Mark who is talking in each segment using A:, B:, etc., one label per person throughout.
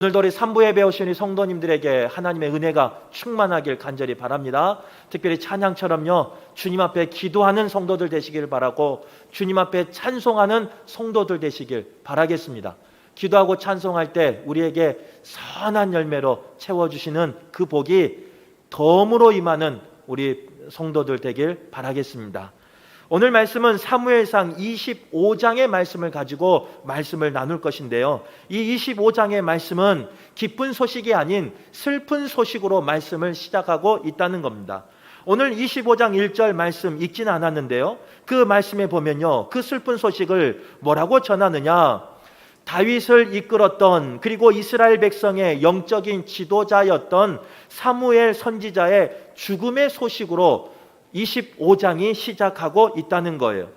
A: 오늘도 우리 3부 예배 오신 우리 성도님들에게 하나님의 은혜가 충만하길 간절히 바랍니다. 특별히 찬양처럼요, 주님 앞에 기도하는 성도들 되시길 바라고 주님 앞에 찬송하는 성도들 되시길 바라겠습니다. 기도하고 찬송할 때 우리에게 선한 열매로 채워주시는 그 복이 덤으로 임하는 우리 성도들 되길 바라겠습니다. 오늘 말씀은 사무엘상 25장의 말씀을 가지고 말씀을 나눌 것인데요, 이 25장의 말씀은 기쁜 소식이 아닌 슬픈 소식으로 말씀을 시작하고 있다는 겁니다. 오늘 25장 1절 말씀 읽지는 않았는데요, 그 말씀에 보면요, 그 슬픈 소식을 뭐라고 전하느냐, 다윗을 이끌었던, 그리고 이스라엘 백성의 영적인 지도자였던 사무엘 선지자의 죽음의 소식으로 25장이 시작하고 있다는 거예요.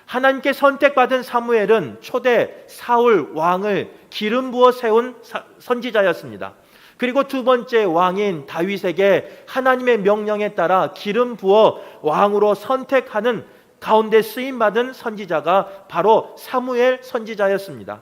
A: 하나님께 선택받은 사무엘은 초대 사울 왕을 기름 부어 세운 선지자였습니다. 그리고 두 번째 왕인 다윗에게 하나님의 명령에 따라 기름 부어 왕으로 선택하는 가운데 쓰임받은 선지자가 바로 사무엘 선지자였습니다.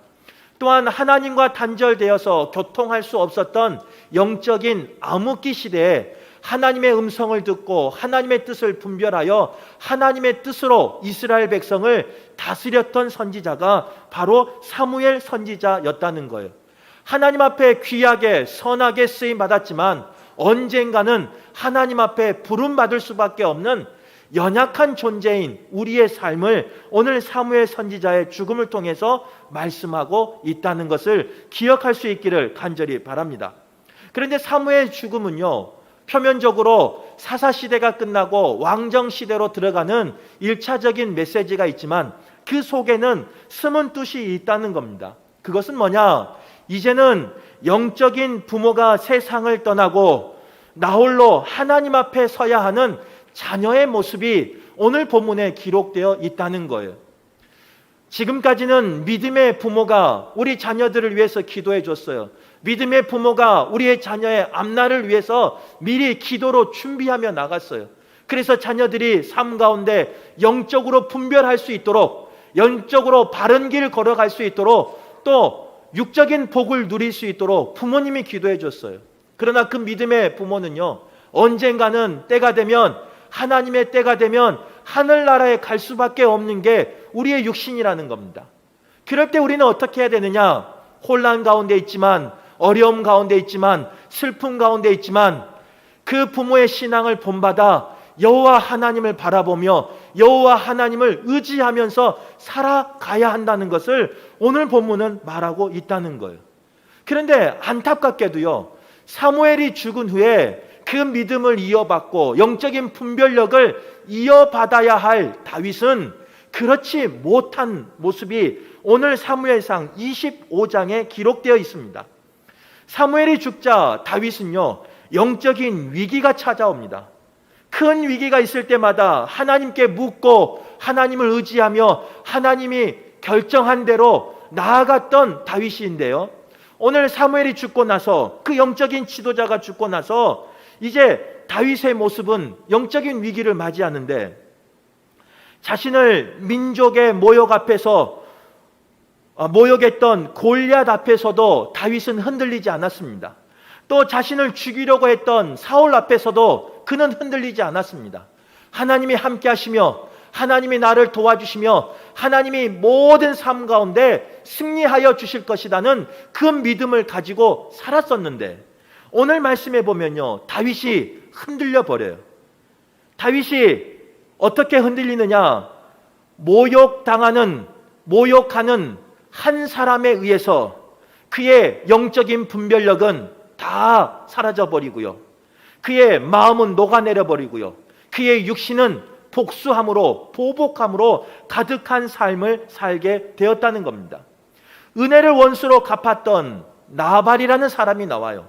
A: 또한 하나님과 단절되어서 교통할 수 없었던 영적인 암흑기 시대에 하나님의 음성을 듣고 하나님의 뜻을 분별하여 하나님의 뜻으로 이스라엘 백성을 다스렸던 선지자가 바로 사무엘 선지자였다는 거예요. 하나님 앞에 귀하게 선하게 쓰임받았지만 언젠가는 하나님 앞에 부름받을 수밖에 없는 연약한 존재인 우리의 삶을 오늘 사무엘 선지자의 죽음을 통해서 말씀하고 있다는 것을 기억할 수 있기를 간절히 바랍니다. 그런데 사무엘 죽음은요, 표면적으로 사사시대가 끝나고 왕정시대로 들어가는 1차적인 메시지가 있지만 그 속에는 숨은 뜻이 있다는 겁니다. 그것은 뭐냐? 이제는 영적인 부모가 세상을 떠나고 나홀로 하나님 앞에 서야 하는 자녀의 모습이 오늘 본문에 기록되어 있다는 거예요. 지금까지는 믿음의 부모가 우리 자녀들을 위해서 기도해 줬어요. 믿음의 부모가 우리의 자녀의 앞날을 위해서 미리 기도로 준비하며 나갔어요. 그래서 자녀들이 삶 가운데 영적으로 분별할 수 있도록, 영적으로 바른 길 걸어갈 수 있도록, 또 육적인 복을 누릴 수 있도록 부모님이 기도해 줬어요. 그러나 그 믿음의 부모는요, 언젠가는 때가 되면, 하나님의 때가 되면 하늘나라에 갈 수밖에 없는 게 우리의 육신이라는 겁니다. 그럴 때 우리는 어떻게 해야 되느냐? 혼란 가운데 있지만, 어려움 가운데 있지만, 슬픔 가운데 있지만 그 부모의 신앙을 본받아 여호와 하나님을 바라보며 여호와 하나님을 의지하면서 살아가야 한다는 것을 오늘 본문은 말하고 있다는 거예요. 그런데 안타깝게도요, 사무엘이 죽은 후에 그 믿음을 이어받고 영적인 분별력을 이어받아야 할 다윗은 그렇지 못한 모습이 오늘 사무엘상 25장에 기록되어 있습니다. 사무엘이 죽자 다윗은요, 영적인 위기가 찾아옵니다. 큰 위기가 있을 때마다 하나님께 묻고 하나님을 의지하며 하나님이 결정한 대로 나아갔던 다윗인데요, 오늘 사무엘이 죽고 나서, 그 영적인 지도자가 죽고 나서 이제 다윗의 모습은 영적인 위기를 맞이하는데, 자신을 민족의 모욕 앞에서 모욕했던 골리앗 앞에서도 다윗은 흔들리지 않았습니다. 또 자신을 죽이려고 했던 사울 앞에서도 그는 흔들리지 않았습니다. 하나님이 함께 하시며 하나님이 나를 도와주시며 하나님이 모든 삶 가운데 승리하여 주실 것이라는 그 믿음을 가지고 살았었는데, 오늘 말씀해 보면요, 다윗이 흔들려 버려요. 다윗이 어떻게 흔들리느냐? 모욕하는 한 사람에 의해서 그의 영적인 분별력은 다 사라져 버리고요, 그의 마음은 녹아내려 버리고요, 그의 육신은 복수함으로, 보복함으로 가득한 삶을 살게 되었다는 겁니다. 은혜를 원수로 갚았던 나발이라는 사람이 나와요.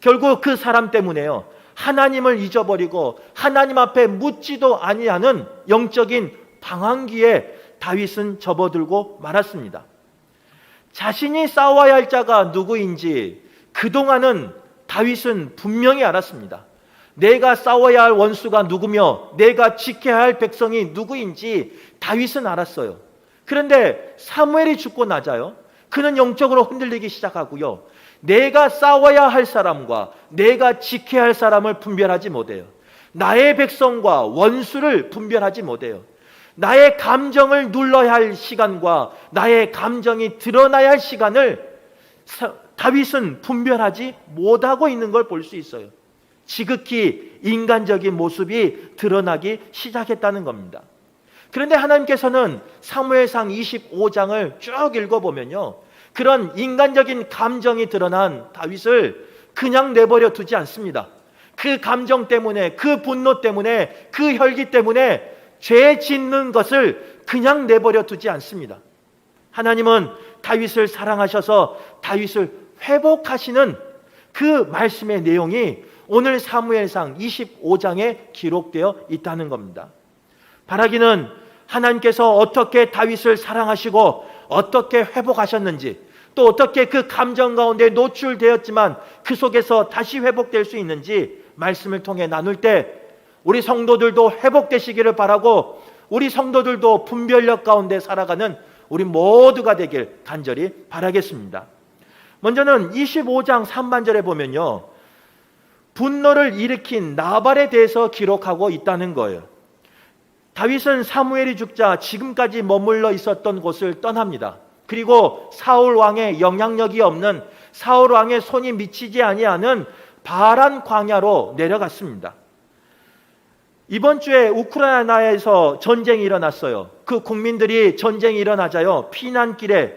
A: 결국 그 사람 때문에요, 하나님을 잊어버리고 하나님 앞에 묻지도 아니하는 영적인 방황기에 다윗은 접어들고 말았습니다. 자신이 싸워야 할 자가 누구인지 그동안은 다윗은 분명히 알았습니다. 내가 싸워야 할 원수가 누구며 내가 지켜야 할 백성이 누구인지 다윗은 알았어요. 그런데 사무엘이 죽고 나자요, 그는 영적으로 흔들리기 시작하고요, 내가 싸워야 할 사람과 내가 지켜야 할 사람을 분별하지 못해요. 나의 백성과 원수를 분별하지 못해요. 나의 감정을 눌러야 할 시간과 나의 감정이 드러나야 할 시간을 다윗은 분별하지 못하고 있는 걸 볼 수 있어요. 지극히 인간적인 모습이 드러나기 시작했다는 겁니다. 그런데 하나님께서는 사무엘상 25장을 쭉 읽어보면요, 그런 인간적인 감정이 드러난 다윗을 그냥 내버려 두지 않습니다. 그 감정 때문에, 그 분노 때문에, 그 혈기 때문에 죄 짓는 것을 그냥 내버려 두지 않습니다. 하나님은 다윗을 사랑하셔서 다윗을 회복하시는 그 말씀의 내용이 오늘 사무엘상 25장에 기록되어 있다는 겁니다. 바라기는 하나님께서 어떻게 다윗을 사랑하시고 어떻게 회복하셨는지, 또 어떻게 그 감정 가운데 노출되었지만 그 속에서 다시 회복될 수 있는지 말씀을 통해 나눌 때 우리 성도들도 회복되시기를 바라고, 우리 성도들도 분별력 가운데 살아가는 우리 모두가 되길 간절히 바라겠습니다. 먼저는 25장 3반절에 보면요, 분노를 일으킨 나발에 대해서 기록하고 있다는 거예요. 다윗은 사무엘이 죽자 지금까지 머물러 있었던 곳을 떠납니다. 그리고 사울 왕의 영향력이 없는, 사울 왕의 손이 미치지 아니하는 바란 광야로 내려갔습니다. 이번 주에 우크라이나에서 전쟁이 일어났어요. 그 국민들이 전쟁이 일어나자요, 피난길에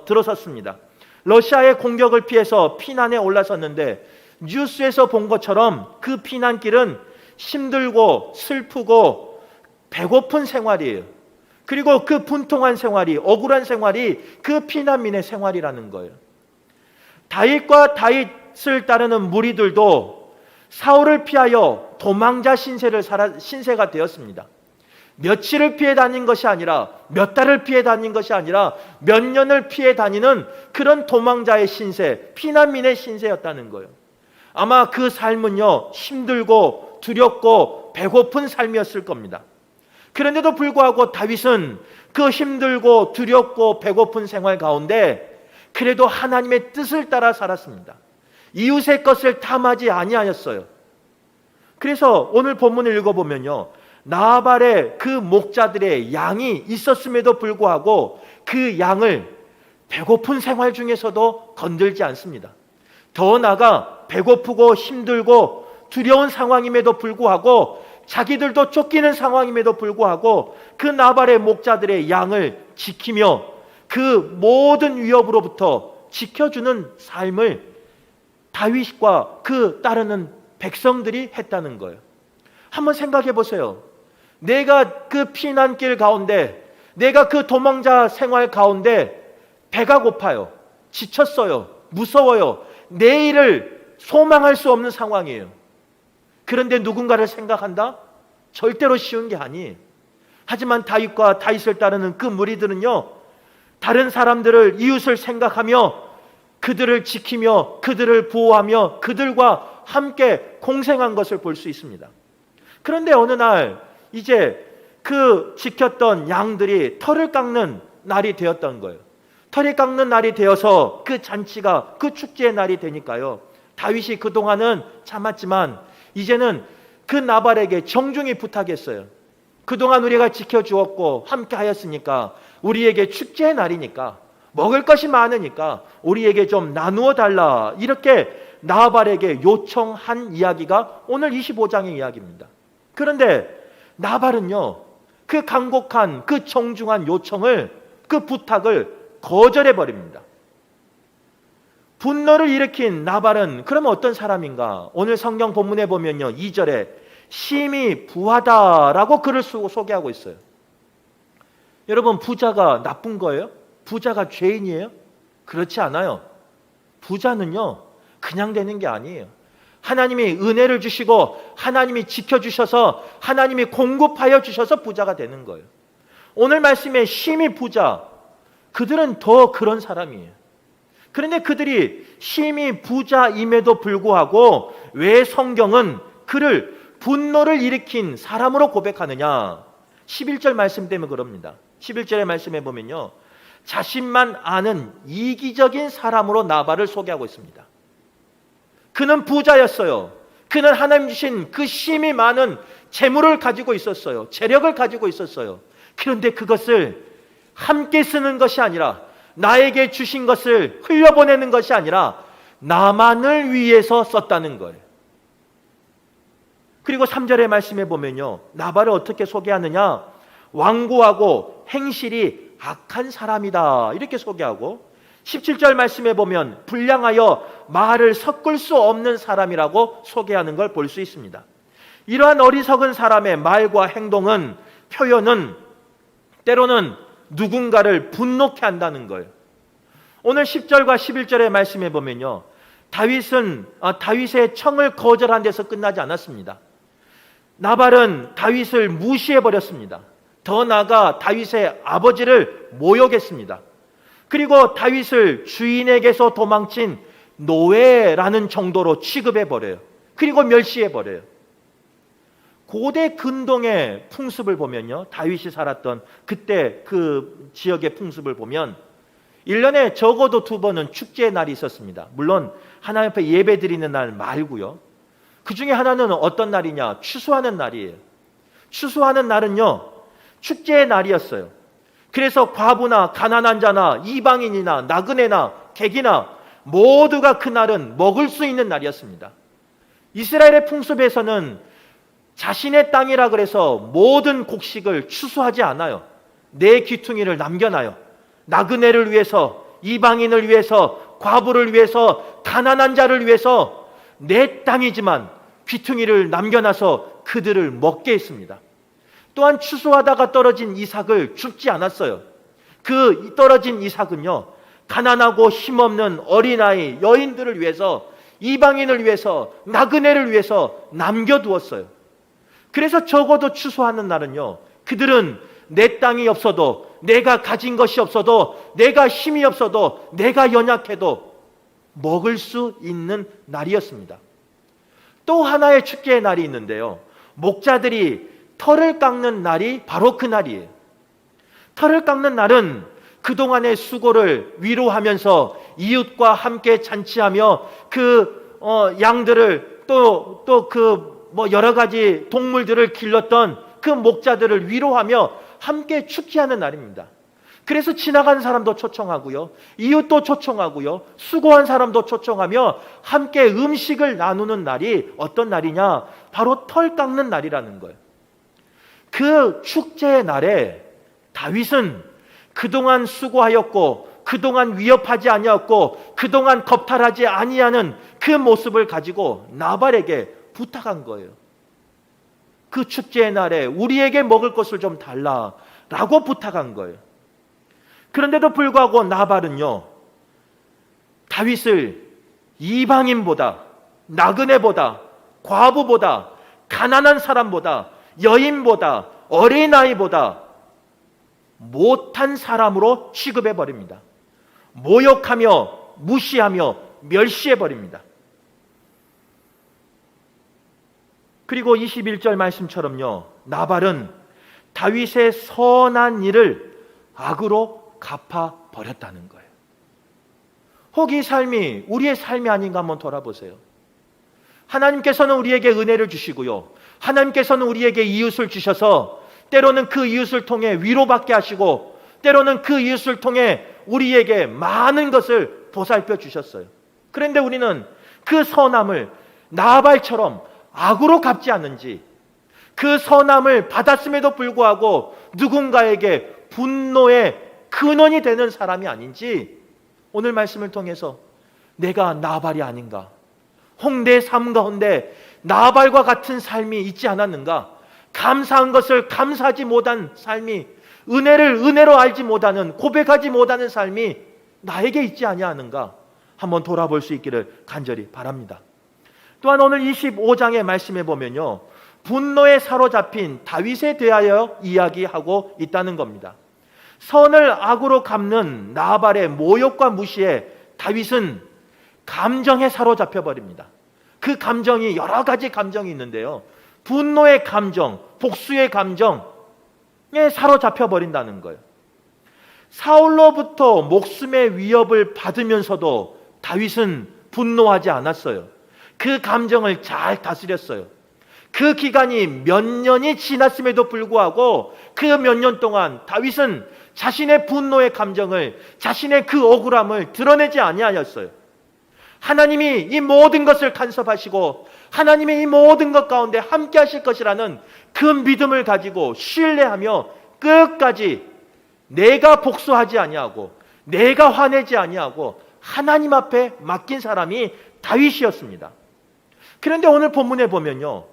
A: 들어섰습니다. 러시아의 공격을 피해서 피난에 올라섰는데, 뉴스에서 본 것처럼 그 피난길은 힘들고 슬프고 배고픈 생활이에요. 그리고 그 분통한 생활이, 억울한 생활이 그 피난민의 생활이라는 거예요. 다윗과 다윗을 따르는 무리들도 사울을 피하여 도망자 신세가 되었습니다. 며칠을 피해 다닌 것이 아니라, 몇 달을 피해 다닌 것이 아니라 몇 년을 피해 다니는 그런 도망자의 신세, 피난민의 신세였다는 거예요. 아마 그 삶은요, 힘들고 두렵고 배고픈 삶이었을 겁니다. 그런데도 불구하고 다윗은 그 힘들고 두렵고 배고픈 생활 가운데 그래도 하나님의 뜻을 따라 살았습니다. 이웃의 것을 탐하지 아니하였어요. 그래서 오늘 본문을 읽어보면요, 나발의 그 목자들의 양이 있었음에도 불구하고 그 양을 배고픈 생활 중에서도 건들지 않습니다. 더 나아가 배고프고 힘들고 두려운 상황임에도 불구하고, 자기들도 쫓기는 상황임에도 불구하고 그 나발의 목자들의 양을 지키며 그 모든 위협으로부터 지켜주는 삶을 다윗과 그 따르는 백성들이 했다는 거예요. 한번 생각해 보세요. 내가 그 피난길 가운데, 내가 그 도망자 생활 가운데 배가 고파요. 지쳤어요. 무서워요. 내일을 소망할 수 없는 상황이에요. 그런데 누군가를 생각한다? 절대로 쉬운 게 아니에요. 하지만 다윗과 다윗을 따르는 그 무리들은요, 다른 사람들을, 이웃을 생각하며 그들을 지키며 그들을 보호하며 그들과 함께 공생한 것을 볼 수 있습니다. 그런데 어느 날 이제 그 지켰던 양들이 털을 깎는 날이 되었던 거예요. 털이 깎는 날이 되어서 그 잔치가, 그 축제의 날이 되니까요, 다윗이 그동안은 참았지만 이제는 그 나발에게 정중히 부탁했어요. 그동안 우리가 지켜주었고 함께 하였으니까 우리에게 축제의 날이니까, 먹을 것이 많으니까 우리에게 좀 나누어 달라, 이렇게 나발에게 요청한 이야기가 오늘 25장의 이야기입니다. 그런데 나발은요, 그 간곡한, 그 정중한 요청을, 그 부탁을 거절해 버립니다. 분노를 일으킨 나발은 그럼 어떤 사람인가? 오늘 성경 본문에 보면요, 2절에 심히 부하다라고 그를 소개하고 있어요. 여러분, 부자가 나쁜 거예요? 부자가 죄인이에요? 그렇지 않아요. 부자는요, 그냥 되는 게 아니에요. 하나님이 은혜를 주시고 하나님이 지켜주셔서 하나님이 공급하여 주셔서 부자가 되는 거예요. 오늘 말씀에 심히 부자, 그들은 더 그런 사람이에요. 그런데 그들이 심히 부자임에도 불구하고 왜 성경은 그를 분노를 일으킨 사람으로 고백하느냐? 11절 말씀 때문에 그럽니다. 11절의 말씀에 보면요, 자신만 아는 이기적인 사람으로 나발을 소개하고 있습니다. 그는 부자였어요. 그는 하나님 주신 그 심이 많은 재물을 가지고 있었어요. 재력을 가지고 있었어요. 그런데 그것을 함께 쓰는 것이 아니라, 나에게 주신 것을 흘려보내는 것이 아니라 나만을 위해서 썼다는 거예요. 그리고 3절의 말씀에 보면요, 나발을 어떻게 소개하느냐? 완고하고 행실이 악한 사람이다, 이렇게 소개하고, 17절 말씀에 보면 불량하여 말을 섞을 수 없는 사람이라고 소개하는 걸 볼 수 있습니다. 이러한 어리석은 사람의 말과 행동은, 표현은 때로는 누군가를 분노케 한다는 거예요. 오늘 10절과 11절의 말씀에 보면요, 다윗의 청을 거절한 데서 끝나지 않았습니다. 나발은 다윗을 무시해버렸습니다. 더 나아가 다윗의 아버지를 모욕했습니다. 그리고 다윗을 주인에게서 도망친 노예라는 정도로 취급해버려요. 그리고 멸시해버려요. 고대 근동의 풍습을 보면요, 다윗이 살았던 그때 그 지역의 풍습을 보면 1년에 적어도 2번은 축제의 날이 있었습니다. 물론 하나님 앞에 예배 드리는 날 말고요. 그 중에 하나는 어떤 날이냐? 추수하는 날이에요. 추수하는 날은요, 축제의 날이었어요. 그래서 과부나 가난한 자나 이방인이나 나그네나 객이나 모두가 그날은 먹을 수 있는 날이었습니다. 이스라엘의 풍습에서는 자신의 땅이라 그래서 모든 곡식을 추수하지 않아요. 내 귀퉁이를 남겨놔요. 나그네를 위해서, 이방인을 위해서, 과부를 위해서, 가난한 자를 위해서 내 땅이지만 귀퉁이를 남겨놔서 그들을 먹게 했습니다. 또한 추수하다가 떨어진 이삭을 줍지 않았어요. 그 떨어진 이삭은요, 가난하고 힘없는 어린아이, 여인들을 위해서, 이방인을 위해서, 나그네를 위해서 남겨두었어요. 그래서 적어도 추수하는 날은요, 그들은 내 땅이 없어도, 내가 가진 것이 없어도, 내가 힘이 없어도, 내가 연약해도 먹을 수 있는 날이었습니다. 또 하나의 축제의 날이 있는데요, 목자들이 털을 깎는 날이 바로 그 날이에요. 털을 깎는 날은 그동안의 수고를 위로하면서 이웃과 함께 잔치하며 그 양들을 또 그 여러 가지 동물들을 길렀던 그 목자들을 위로하며 함께 축제하는 날입니다. 그래서 지나간 사람도 초청하고요, 이웃도 초청하고요, 수고한 사람도 초청하며 함께 음식을 나누는 날이 어떤 날이냐? 바로 털 깎는 날이라는 거예요. 그 축제의 날에 다윗은 그동안 수고하였고, 그동안 위협하지 아니었고, 그동안 겁탈하지 아니하는 그 모습을 가지고 나발에게 부탁한 거예요. 그 축제의 날에 우리에게 먹을 것을 좀 달라라고 부탁한 거예요. 그런데도 불구하고 나발은요, 다윗을 이방인보다, 나그네보다, 과부보다, 가난한 사람보다, 여인보다, 어린아이보다 못한 사람으로 취급해버립니다. 모욕하며 무시하며 멸시해버립니다. 그리고 21절 말씀처럼요, 나발은 다윗의 선한 일을 악으로 갚아버렸다는 거예요. 혹 이 삶이 우리의 삶이 아닌가 한번 돌아보세요. 하나님께서는 우리에게 은혜를 주시고요, 하나님께서는 우리에게 이웃을 주셔서 때로는 그 이웃을 통해 위로받게 하시고, 때로는 그 이웃을 통해 우리에게 많은 것을 보살펴 주셨어요. 그런데 우리는 그 선함을 나발처럼 악으로 갚지 않는지, 그 선함을 받았음에도 불구하고 누군가에게 분노의 근원이 되는 사람이 아닌지, 오늘 말씀을 통해서 내가 나발이 아닌가, 혹 내 삶 가운데 나발과 같은 삶이 있지 않았는가, 감사한 것을 감사하지 못한 삶이, 은혜를 은혜로 알지 못하는, 고백하지 못하는 삶이 나에게 있지 아니하는가 한번 돌아볼 수 있기를 간절히 바랍니다. 또한 오늘 25장의 말씀에 보면요, 분노에 사로잡힌 다윗에 대하여 이야기하고 있다는 겁니다. 선을 악으로 갚는 나발의 모욕과 무시에 다윗은 감정에 사로잡혀 버립니다. 그 감정이 여러 가지 감정이 있는데요, 분노의 감정, 복수의 감정에 사로잡혀 버린다는 거예요. 사울로부터 목숨의 위협을 받으면서도 다윗은 분노하지 않았어요. 그 감정을 잘 다스렸어요. 그 기간이 몇 년이 지났음에도 불구하고 그 몇 년 동안 다윗은 자신의 분노의 감정을, 자신의 그 억울함을 드러내지 아니하였어요. 하나님이 이 모든 것을 간섭하시고 하나님이 이 모든 것 가운데 함께 하실 것이라는 그 믿음을 가지고 신뢰하며 끝까지 내가 복수하지 아니하고 내가 화내지 아니하고 하나님 앞에 맡긴 사람이 다윗이었습니다. 그런데 오늘 본문에 보면요,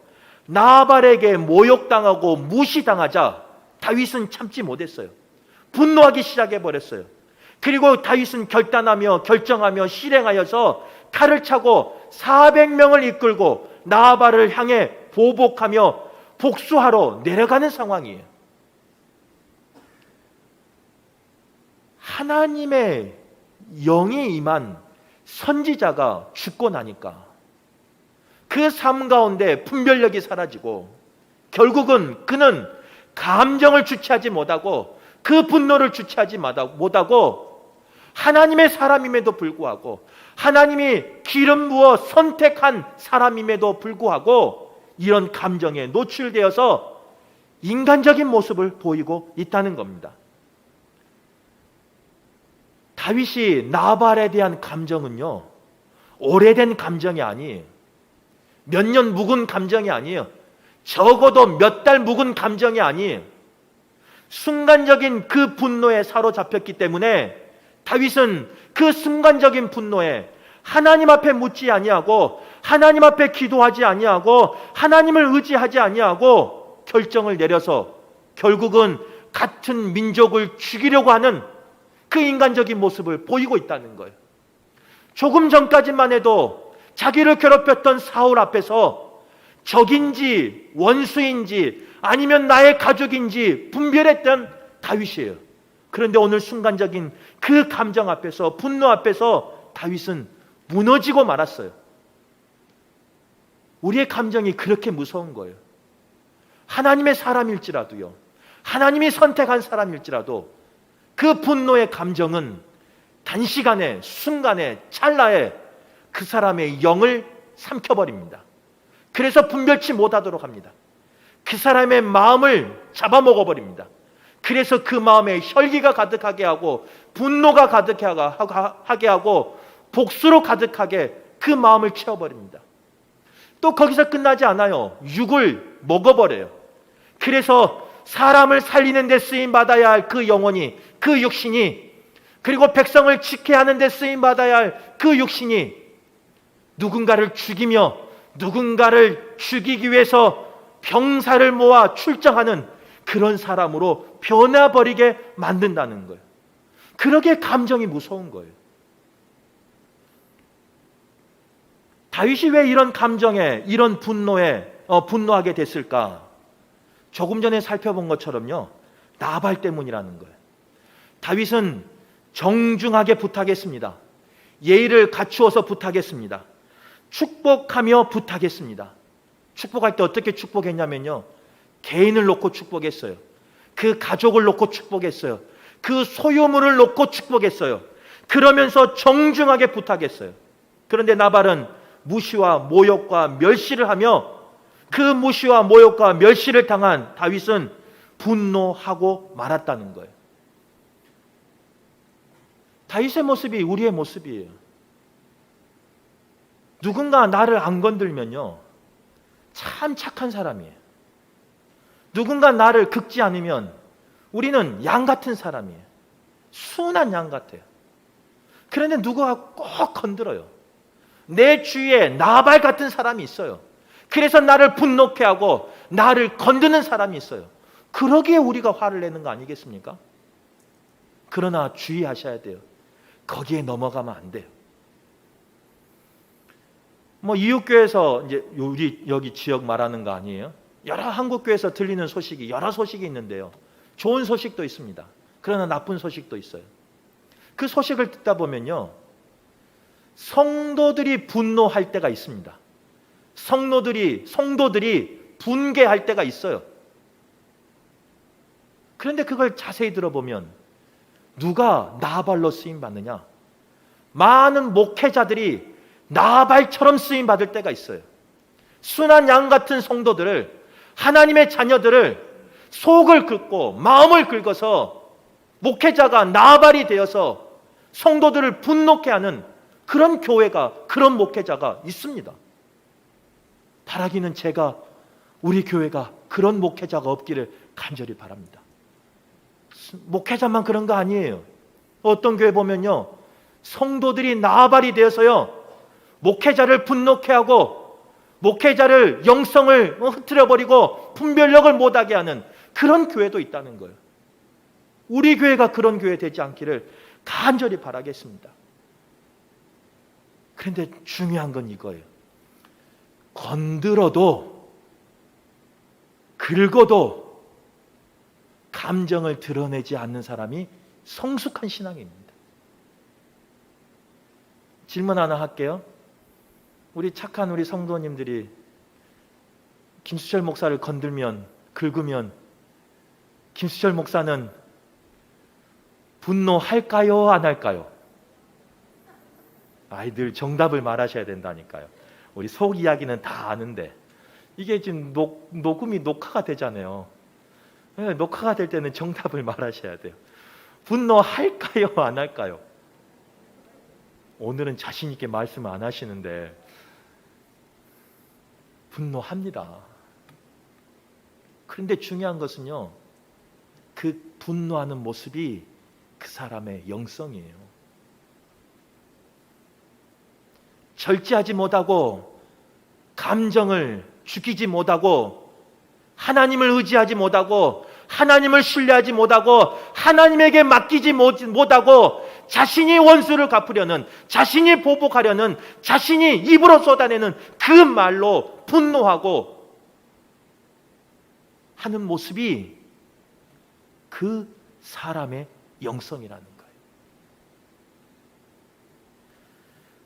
A: 나발에게 모욕당하고 무시당하자 다윗은 참지 못했어요. 분노하기 시작해버렸어요. 그리고 다윗은 결단하며 결정하며 실행하여서 칼을 차고 400명을 이끌고 나발을 향해 보복하며 복수하러 내려가는 상황이에요. 하나님의 영이 임한 선지자가 죽고 나니까 그 삶 가운데 분별력이 사라지고 결국은 그는 감정을 주체하지 못하고 그 분노를 주체하지 못하고 하나님의 사람임에도 불구하고 하나님이 기름 부어 선택한 사람임에도 불구하고 이런 감정에 노출되어서 인간적인 모습을 보이고 있다는 겁니다. 다윗이 나발에 대한 감정은요, 오래된 감정이 아니에요. 몇 년 묵은 감정이 아니에요. 적어도 몇 달 묵은 감정이 아니에요. 순간적인 그 분노에 사로잡혔기 때문에 다윗은 그 순간적인 분노에 하나님 앞에 묻지 아니하고 하나님 앞에 기도하지 아니하고 하나님을 의지하지 아니하고 결정을 내려서 결국은 같은 민족을 죽이려고 하는 그 인간적인 모습을 보이고 있다는 거예요. 조금 전까지만 해도 자기를 괴롭혔던 사울 앞에서 적인지 원수인지 아니면 나의 가족인지 분별했던 다윗이에요. 그런데 오늘 순간적인 그 감정 앞에서, 분노 앞에서 다윗은 무너지고 말았어요. 우리의 감정이 그렇게 무서운 거예요. 하나님의 사람일지라도요, 하나님이 선택한 사람일지라도 그 분노의 감정은 단시간에, 순간에, 찰나에 그 사람의 영을 삼켜버립니다. 그래서 분별치 못하도록 합니다. 그 사람의 마음을 잡아먹어버립니다. 그래서 그 마음에 혈기가 가득하게 하고 분노가 가득하게 하고 복수로 가득하게 그 마음을 채워버립니다. 또 거기서 끝나지 않아요. 육을 먹어버려요. 그래서 사람을 살리는 데 쓰임받아야 할 그 영혼이, 그 육신이, 그리고 백성을 지켜야 하는 데 쓰임받아야 할 그 육신이 누군가를 죽이며 누군가를 죽이기 위해서 병사를 모아 출정하는 그런 사람으로 변해버리게 만든다는 거예요. 그러게 감정이 무서운 거예요. 다윗이 왜 이런 감정에, 이런 분노에 분노하게 됐을까? 조금 전에 살펴본 것처럼요, 나발 때문이라는 거예요. 다윗은 정중하게 부탁했습니다. 예의를 갖추어서 부탁했습니다. 축복하며 부탁했습니다. 축복할 때 어떻게 축복했냐면요, 개인을 놓고 축복했어요. 그 가족을 놓고 축복했어요. 그 소유물을 놓고 축복했어요. 그러면서 정중하게 부탁했어요. 그런데 나발은 무시와 모욕과 멸시를 하며 그 무시와 모욕과 멸시를 당한 다윗은 분노하고 말았다는 거예요. 다윗의 모습이 우리의 모습이에요. 누군가 나를 안 건들면요, 참 착한 사람이에요. 누군가 나를 긁지 않으면 우리는 양 같은 사람이에요. 순한 양 같아요. 그런데 누가 꼭 건드려요. 내 주위에 나발 같은 사람이 있어요. 그래서 나를 분노케 하고 나를 건드는 사람이 있어요. 그러기에 우리가 화를 내는 거 아니겠습니까? 그러나 주의하셔야 돼요. 거기에 넘어가면 안 돼요. 이웃교회에서 이제 우리 여기 지역 말하는 거 아니에요? 여러 한국교회에서 들리는 소식이, 여러 소식이 있는데요, 좋은 소식도 있습니다. 그러나 나쁜 소식도 있어요. 그 소식을 듣다 보면요, 성도들이 분노할 때가 있습니다. 성도들이 분개할 때가 있어요. 그런데 그걸 자세히 들어보면 누가 나발로 쓰임 받느냐? 많은 목회자들이 나발처럼 쓰임 받을 때가 있어요. 순한 양 같은 성도들을, 하나님의 자녀들을 속을 긁고 마음을 긁어서 목회자가 나발이 되어서 성도들을 분노케 하는 그런 교회가, 그런 목회자가 있습니다. 바라기는 제가, 우리 교회가 그런 목회자가 없기를 간절히 바랍니다. 목회자만 그런 거 아니에요. 어떤 교회 보면요, 성도들이 나발이 되어서요, 목회자를 분노케 하고 목회자를 영성을 흐트려버리고 분별력을 못하게 하는 그런 교회도 있다는 거예요. 우리 교회가 그런 교회 되지 않기를 간절히 바라겠습니다. 그런데 중요한 건 이거예요. 건드려도 긁어도 감정을 드러내지 않는 사람이 성숙한 신앙입니다. 질문 하나 할게요. 우리 착한 우리 성도님들이 김수철 목사를 건들면, 긁으면 김수철 목사는 분노할까요? 안 할까요? 늘 정답을 말하셔야 된다니까요. 우리 속 이야기는 다 아는데 이게 지금 녹음이 녹화가 되잖아요. 녹화가 될 때는 정답을 말하셔야 돼요. 분노할까요? 안 할까요? 오늘은 자신 있게 말씀을 안 하시는데 분노합니다. 그런데 중요한 것은요, 그 분노하는 모습이 그 사람의 영성이에요. 절제하지 못하고 감정을 죽이지 못하고 하나님을 의지하지 못하고 하나님을 신뢰하지 못하고 하나님에게 맡기지 못하고 자신이 원수를 갚으려는, 자신이 보복하려는, 자신이 입으로 쏟아내는 그 말로 분노하고 하는 모습이 그 사람의 영성이라는 거예요.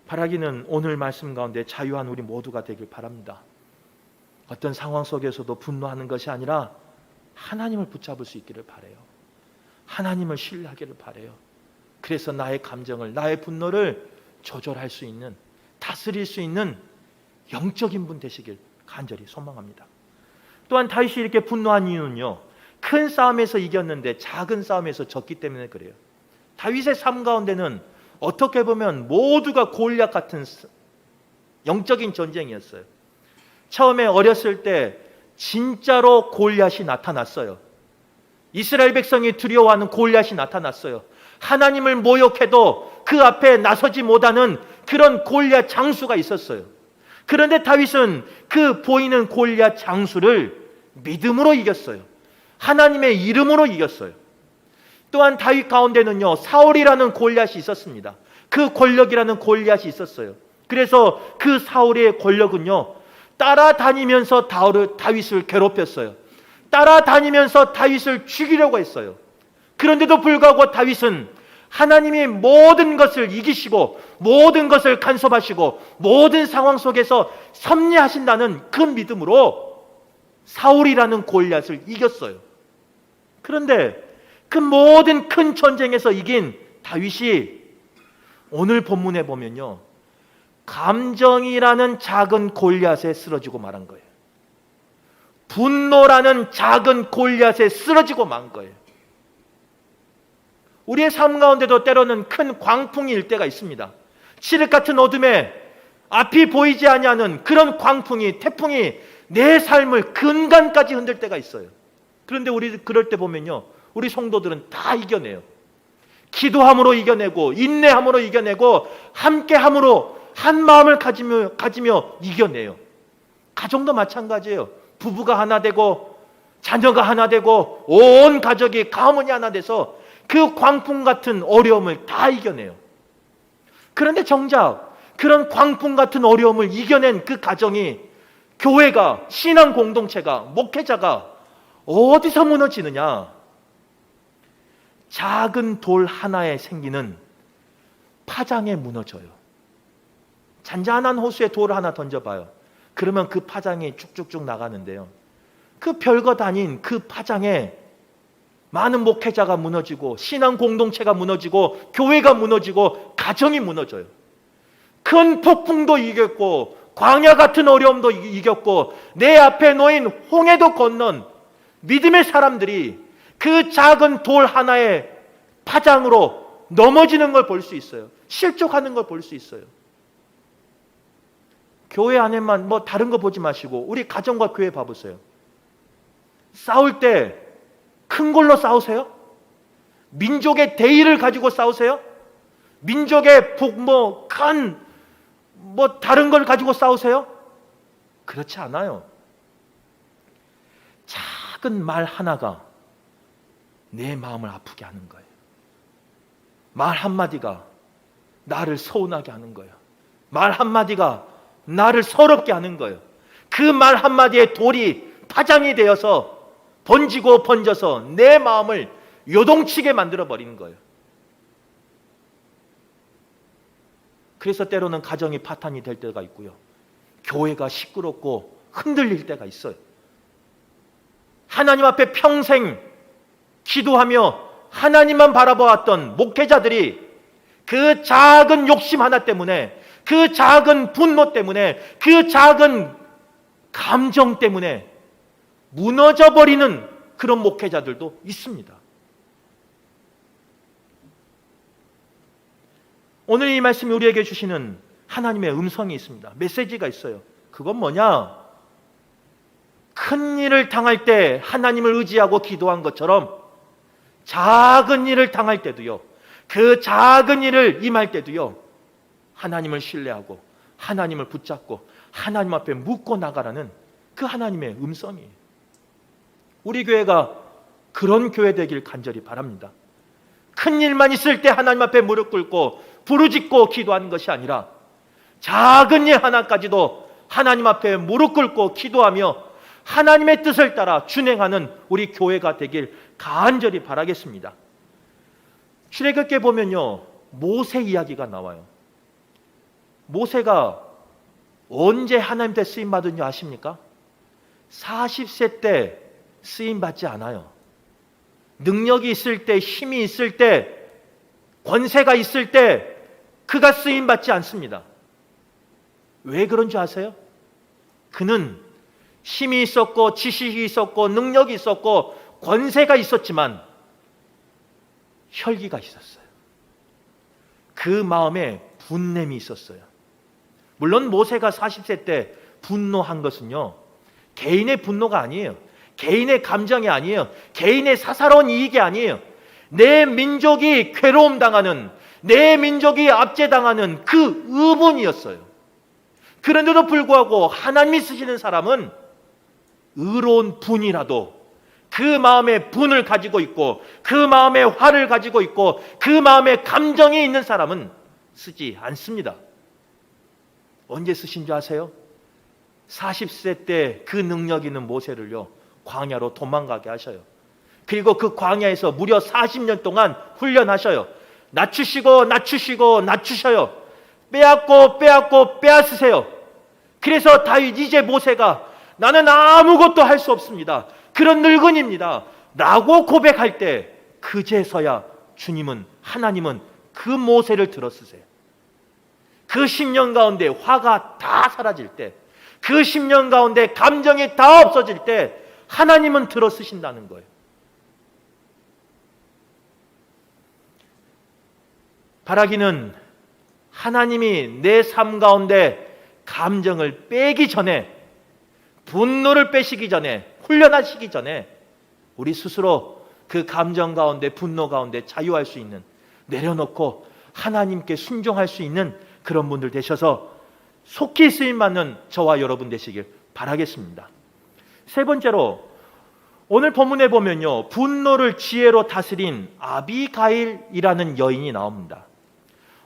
A: 바라기는 오늘 말씀 가운데 자유한 우리 모두가 되길 바랍니다. 어떤 상황 속에서도 분노하는 것이 아니라 하나님을 붙잡을 수 있기를 바라요. 하나님을 신뢰하기를 바라요. 그래서 나의 감정을, 나의 분노를 조절할 수 있는, 다스릴 수 있는 영적인 분 되시길 간절히 소망합니다. 또한 다윗이 이렇게 분노한 이유는요, 큰 싸움에서 이겼는데 작은 싸움에서 졌기 때문에 그래요. 다윗의 삶 가운데는 어떻게 보면 모두가 골리앗 같은 영적인 전쟁이었어요. 처음에 어렸을 때 진짜로 골리앗이 나타났어요. 이스라엘 백성이 두려워하는 골리앗이 나타났어요. 하나님을 모욕해도 그 앞에 나서지 못하는 그런 골리앗 장수가 있었어요. 그런데 다윗은 그 보이는 골리앗 장수를 믿음으로 이겼어요. 하나님의 이름으로 이겼어요. 또한 다윗 가운데는요, 사울이라는 골리앗이 있었습니다. 그 권력이라는 골리앗이 있었어요. 그래서 그 사울의 권력은요, 따라다니면서 다윗을 괴롭혔어요. 따라다니면서 다윗을 죽이려고 했어요. 그런데도 불구하고 다윗은 하나님이 모든 것을 이기시고 모든 것을 간섭하시고 모든 상황 속에서 섭리하신다는 그 믿음으로 사울이라는 골리앗을 이겼어요. 그런데 그 모든 큰 전쟁에서 이긴 다윗이 오늘 본문에 보면요, 감정이라는 작은 골리앗에 쓰러지고 말한 거예요. 분노라는 작은 골리앗에 쓰러지고 만 거예요. 우리의 삶 가운데도 때로는 큰 광풍이 일 때가 있습니다. 칠흑 같은 어둠에 앞이 보이지 아니하는 그런 광풍이, 태풍이 내 삶을 근간까지 흔들 때가 있어요. 그런데 우리 그럴 때 보면요, 우리 성도들은 다 이겨내요. 기도함으로 이겨내고 인내함으로 이겨내고 함께함으로 한 마음을 가지며 이겨내요. 가정도 마찬가지예요. 부부가 하나 되고 자녀가 하나 되고 온 가족이 가문이 하나 돼서 그 광풍 같은 어려움을 다 이겨내요. 그런데 정작 그런 광풍 같은 어려움을 이겨낸 그 가정이, 교회가, 신앙 공동체가, 목회자가 어디서 무너지느냐? 작은 돌 하나에 생기는 파장에 무너져요. 잔잔한 호수에 돌을 하나 던져봐요. 그러면 그 파장이 쭉쭉쭉 나가는데요, 그 별것 아닌 그 파장에 많은 목회자가 무너지고 신앙 공동체가 무너지고 교회가 무너지고 가정이 무너져요. 그 큰 폭풍도 이겼고 광야 같은 어려움도 이겼고 내 앞에 놓인 홍해도 건넌 믿음의 사람들이 그 작은 돌 하나의 파장으로 넘어지는 걸 볼 수 있어요. 실족하는 걸 볼 수 있어요. 교회 안에만 뭐 다른 거 보지 마시고 우리 가정과 교회 봐보세요. 싸울 때 큰 걸로 싸우세요? 민족의 대의를 가지고 싸우세요? 민족의 다른 걸 가지고 싸우세요? 그렇지 않아요. 작은 말 하나가 내 마음을 아프게 하는 거예요. 말 한마디가 나를 서운하게 하는 거예요. 말 한마디가 나를 서럽게 하는 거예요. 그 말 한마디에 돌이 파장이 되어서 번지고 번져서 내 마음을 요동치게 만들어 버리는 거예요. 그래서 때로는 가정이 파탄이 될 때가 있고요. 교회가 시끄럽고 흔들릴 때가 있어요. 하나님 앞에 평생 기도하며 하나님만 바라보았던 목회자들이 그 작은 욕심 하나 때문에, 그 작은 분노 때문에, 그 작은 감정 때문에 무너져버리는 그런 목회자들도 있습니다. 오늘 이 말씀이 우리에게 주시는 하나님의 음성이 있습니다. 메시지가 있어요. 그건 뭐냐? 큰 일을 당할 때 하나님을 의지하고 기도한 것처럼 작은 일을 당할 때도요, 그 작은 일을 임할 때도요, 하나님을 신뢰하고 하나님을 붙잡고 하나님 앞에 묻고 나가라는 그 하나님의 음성이에요. 우리 교회가 그런 교회 되길 간절히 바랍니다. 큰 일만 있을 때 하나님 앞에 무릎 꿇고 부르짖고 기도하는 것이 아니라 작은 일 하나까지도 하나님 앞에 무릎 꿇고 기도하며 하나님의 뜻을 따라 준행하는 우리 교회가 되길 간절히 바라겠습니다. 출애굽기에 보면요, 모세 이야기가 나와요. 모세가 언제 하나님께 쓰임 받은 줄 아십니까? 40세 때 쓰임 받지 않아요. 능력이 있을 때, 힘이 있을 때, 권세가 있을 때 그가 쓰임 받지 않습니다. 왜 그런 줄 아세요? 그는 힘이 있었고 지식이 있었고 능력이 있었고 권세가 있었지만 혈기가 있었어요. 그 마음에 분냄이 있었어요. 물론 모세가 40세 때 분노한 것은요, 개인의 분노가 아니에요. 개인의 감정이 아니에요. 개인의 사사로운 이익이 아니에요. 내 민족이 괴로움 당하는, 내 민족이 압제당하는 그 의분이었어요. 그런데도 불구하고 하나님이 쓰시는 사람은 의로운 분이라도 그 마음에 분을 가지고 있고 그 마음에 화를 가지고 있고 그 마음에 감정이 있는 사람은 쓰지 않습니다. 언제 쓰신 줄 아세요? 40세 때 그 능력 있는 모세를요, 광야로 도망가게 하셔요. 그리고 그 광야에서 무려 40년 동안 훈련하셔요. 낮추시고 낮추시고 낮추셔요. 빼앗고 빼앗고 빼앗으세요. 그래서 다윗, 이제 모세가 나는 아무것도 할 수 없습니다, 그런 늙은입니다 라고 고백할 때 그제서야 주님은, 하나님은 그 모세를 들어쓰세요. 그 10년 가운데 화가 다 사라질 때, 그 10년 가운데 감정이 다 없어질 때 하나님은 들어쓰신다는 거예요. 바라기는 하나님이 내 삶 가운데 감정을 빼기 전에, 분노를 빼시기 전에, 훈련하시기 전에 우리 스스로 그 감정 가운데, 분노 가운데 자유할 수 있는, 내려놓고 하나님께 순종할 수 있는 그런 분들 되셔서 속히 쓰임받는 저와 여러분 되시길 바라겠습니다. 세 번째로, 오늘 본문에 보면요, 분노를 지혜로 다스린 아비가일이라는 여인이 나옵니다.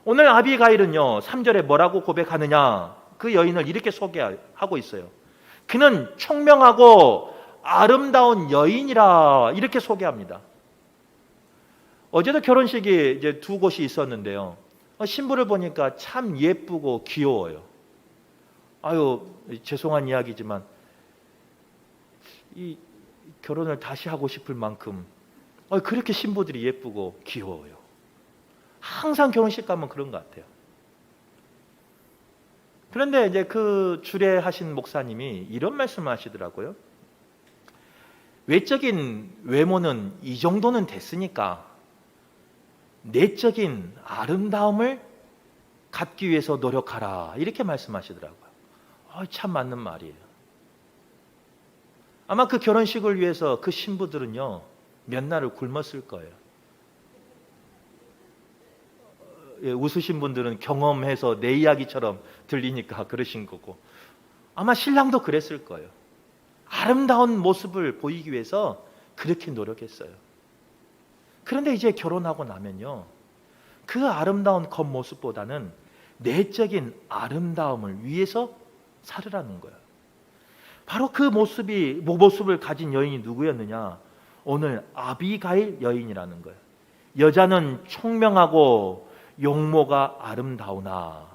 A: 오늘 아비가일은요, 3절에 뭐라고 고백하느냐, 그 여인을 이렇게 소개하고 있어요. 그는 총명하고 아름다운 여인이라, 이렇게 소개합니다. 어제도 결혼식이 이제 두 곳이 있었는데요, 신부를 보니까 참 예쁘고 귀여워요. 아유, 죄송한 이야기지만 이 결혼을 다시 하고 싶을 만큼 그렇게 신부들이 예쁘고 귀여워요. 항상 결혼식 가면 그런 것 같아요. 그런데 이제 그 주례하신 목사님이 이런 말씀을 하시더라고요. 외적인 외모는 이 정도는 됐으니까 내적인 아름다움을 갖기 위해서 노력하라, 이렇게 말씀하시더라고요. 참 맞는 말이에요. 아마 그 결혼식을 위해서 그 신부들은요 몇 날을 굶었을 거예요. 웃으신 분들은 경험해서 내 이야기처럼 들리니까 그러신 거고, 아마 신랑도 그랬을 거예요. 아름다운 모습을 보이기 위해서 그렇게 노력했어요. 그런데 이제 결혼하고 나면요, 그 아름다운 겉모습보다는 내적인 아름다움을 위해서 살으라는 거예요. 바로 그 모습을 가진 여인이 누구였느냐? 오늘 아비가일 여인이라는 거예요. 여자는 총명하고 용모가 아름다우나,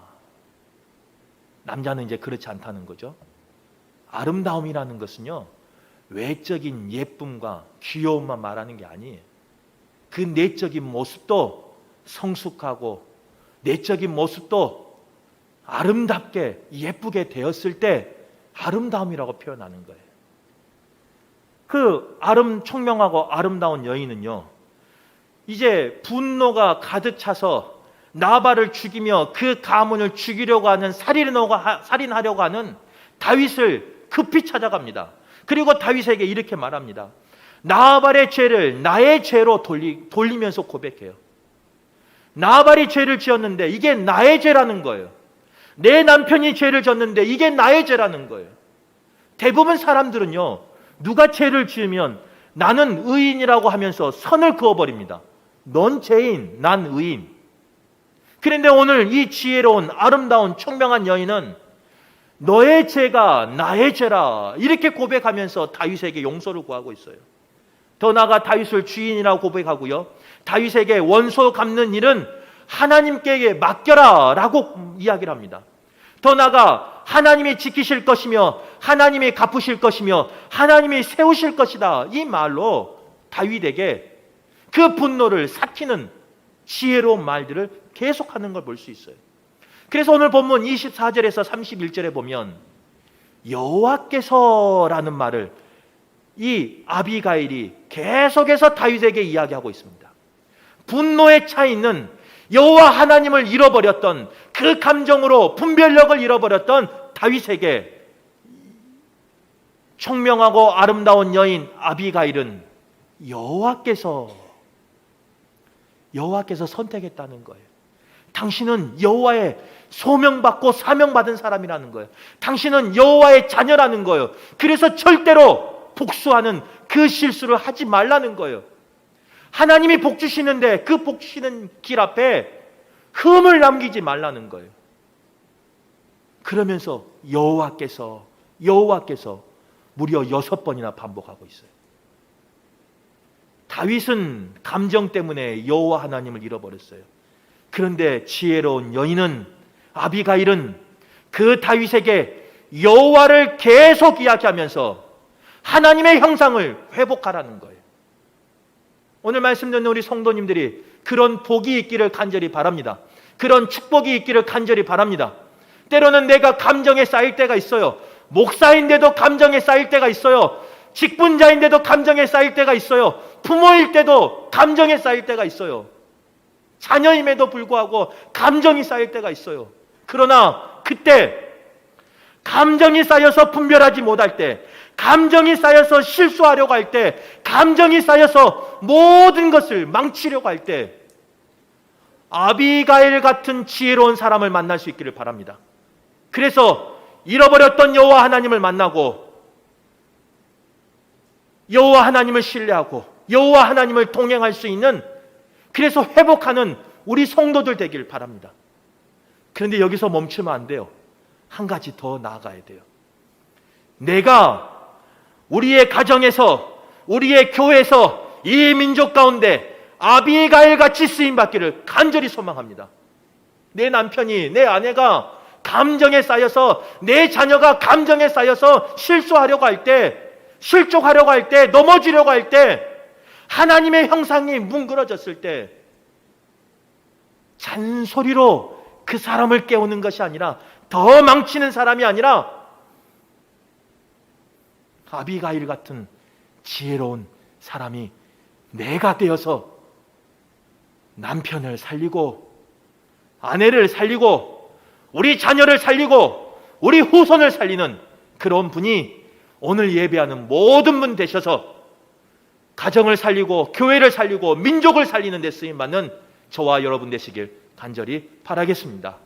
A: 남자는 이제 그렇지 않다는 거죠. 아름다움이라는 것은요, 외적인 예쁨과 귀여움만 말하는 게 아니에요. 그 내적인 모습도 성숙하고 내적인 모습도 아름답게 예쁘게 되었을 때 아름다움이라고 표현하는 거예요. 그 총명하고 아름다운 여인은요, 이제 분노가 가득 차서 나발을 죽이며 그 가문을 죽이려고 하는 살인하려고 하는 다윗을 급히 찾아갑니다. 그리고 다윗에게 이렇게 말합니다. 나발의 죄를 나의 죄로 돌리면서 고백해요. 나발이 죄를 지었는데 이게 나의 죄라는 거예요. 내 남편이 죄를 졌는데 이게 나의 죄라는 거예요. 대부분 사람들은요, 누가 죄를 지으면 나는 의인이라고 하면서 선을 그어버립니다. 넌 죄인, 난 의인. 그런데 오늘 이 지혜로운 아름다운 총명한 여인은 너의 죄가 나의 죄라, 이렇게 고백하면서 다윗에게 용서를 구하고 있어요. 더 나아가 다윗을 주인이라고 고백하고요, 다윗에게 원소 갚는 일은 하나님께 맡겨라 라고 이야기를 합니다. 더 나아가 하나님이 지키실 것이며 하나님이 갚으실 것이며 하나님이 세우실 것이다, 이 말로 다윗에게 그 분노를 삭히는 지혜로운 말들을 계속하는 걸 볼 수 있어요. 그래서 오늘 본문 24절에서 31절에 보면 여호와께서라는 말을 이 아비가일이 계속해서 다윗에게 이야기하고 있습니다. 분노에 차 있는 여호와 하나님을 잃어버렸던, 그 감정으로 분별력을 잃어버렸던 다윗에게 총명하고 아름다운 여인 아비가일은 여호와께서 선택했다는 거예요. 당신은 여호와의 소명받고 사명받은 사람이라는 거예요. 당신은 여호와의 자녀라는 거예요. 그래서 절대로 복수하는 그 실수를 하지 말라는 거예요. 하나님이 복 주시는데 그 복 주시는 길 앞에 흠을 남기지 말라는 거예요. 그러면서 여호와께서 무려 6번이나 반복하고 있어요. 다윗은 감정 때문에 여호와 하나님을 잃어버렸어요. 그런데 지혜로운 여인은 아비가일은 그 다윗에게 여호와를 계속 이야기하면서 하나님의 형상을 회복하라는 거예요. 오늘 말씀 듣는 우리 성도님들이 그런 복이 있기를 간절히 바랍니다. 그런 축복이 있기를 간절히 바랍니다. 때로는 내가 감정에 쌓일 때가 있어요. 목사인데도 감정에 쌓일 때가 있어요. 직분자인데도 감정에 쌓일 때가 있어요. 부모일 때도 감정에 쌓일 때가 있어요. 자녀임에도 불구하고 감정이 쌓일 때가 있어요. 그러나 그때 감정이 쌓여서 분별하지 못할 때, 감정이 쌓여서 실수하려고 할 때, 감정이 쌓여서 모든 것을 망치려고 할 때 아비가일 같은 지혜로운 사람을 만날 수 있기를 바랍니다. 그래서 잃어버렸던 여호와 하나님을 만나고 여호와 하나님을 신뢰하고 여호와 하나님을 동행할 수 있는, 그래서 회복하는 우리 성도들 되길 바랍니다. 그런데 여기서 멈추면 안 돼요. 한 가지 더 나아가야 돼요. 내가 우리의 가정에서, 우리의 교회에서, 이 민족 가운데 아비가일 같이 쓰임받기를 간절히 소망합니다. 내 남편이, 내 아내가 감정에 쌓여서, 내 자녀가 감정에 쌓여서 실수하려고 할 때, 실족하려고 할 때, 넘어지려고 할 때, 하나님의 형상이 뭉그러졌을 때 잔소리로 그 사람을 깨우는 것이 아니라 더 망치는 사람이 아니라 아비가일 같은 지혜로운 사람이 내가 되어서 남편을 살리고 아내를 살리고 우리 자녀를 살리고 우리 후손을 살리는 그런 분이 오늘 예배하는 모든 분 되셔서 가정을 살리고 교회를 살리고 민족을 살리는 데 쓰임받는 저와 여러분 되시길 간절히 바라겠습니다.